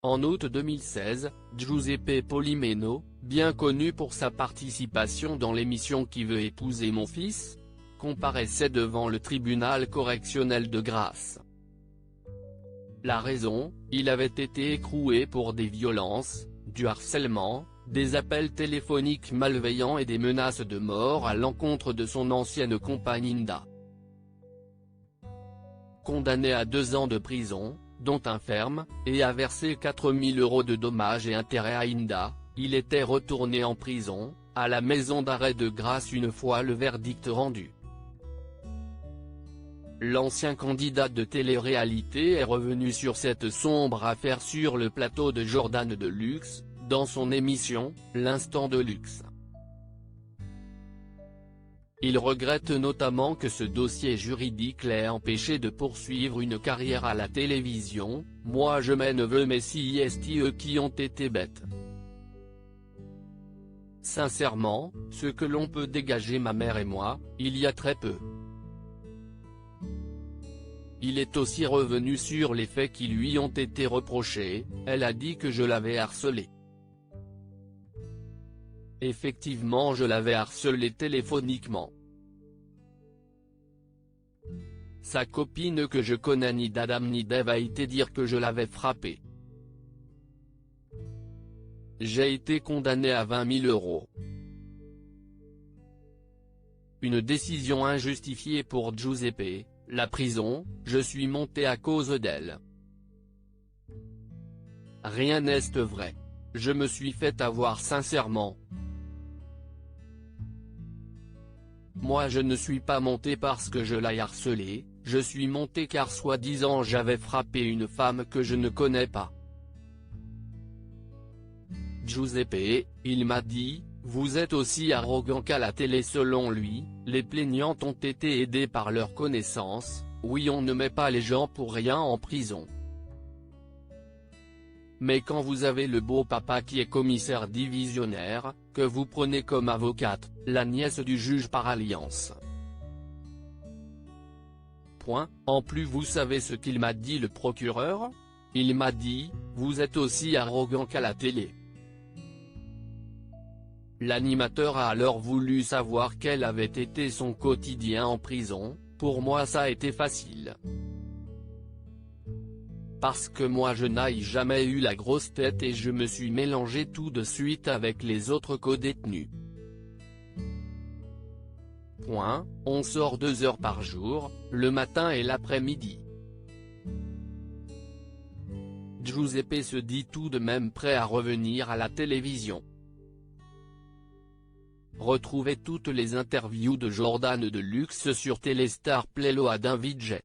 En août 2016, Giuseppe Polimeno, bien connu pour sa participation dans l'émission Qui veut épouser mon fils?, comparaissait devant le tribunal correctionnel de Grasse. La raison, il avait été écroué pour des violences, du harcèlement, des appels téléphoniques malveillants et des menaces de mort à l'encontre de son ancienne compagne Inda. Condamné à 2 ans de prison, dont un ferme, et à verser 4 000 € de dommages et intérêts à Inda, il était retourné en prison, à la maison d'arrêt de Grasse une fois le verdict rendu. L'ancien candidat de télé-réalité est revenu sur cette sombre affaire sur le plateau de Jordan Deluxe, dans son émission, L'Instant de Luxe. Il regrette notamment que ce dossier juridique l'ait empêché de poursuivre une carrière à la télévision. « Moi je mes neveux mais si eux qui ont été bêtes. Sincèrement, ce que l'on peut dégager ma mère et moi, il y a très peu. » Il est aussi revenu sur les faits qui lui ont été reprochés. Elle a dit que je l'avais harcelé. Effectivement je l'avais harcelé téléphoniquement. Sa copine que je connais ni d'Adam ni d'Ève a été dire que je l'avais frappé. J'ai été condamné à 20 000 €. Une décision injustifiée pour Giuseppe, la prison, je suis monté à cause d'elle. Rien n'est vrai. Je me suis fait avoir sincèrement. Moi je ne suis pas monté parce que je l'ai harcelé, je suis monté car soi-disant j'avais frappé une femme que je ne connais pas. Giuseppe, il m'a dit, vous êtes aussi arrogant qu'à la télé. Selon lui, les plaignantes ont été aidées par leurs connaissances. Oui, on ne met pas les gens pour rien en prison. Mais quand vous avez le beau papa qui est commissaire divisionnaire, que vous prenez comme avocate, la nièce du juge par alliance. En plus vous savez ce qu'il m'a dit le procureur? Il m'a dit, vous êtes aussi arrogant qu'à la télé. L'animateur a alors voulu savoir quel avait été son quotidien en prison. Pour moi ça a été facile. Parce que moi je n'ai jamais eu la grosse tête et je me suis mélangé tout de suite avec les autres codétenus. On sort 2 heures par jour, le matin et l'après-midi. Giuseppe se dit tout de même prêt à revenir à la télévision. Retrouvez toutes les interviews de Jordan Deluxe sur Téléstar Playlist.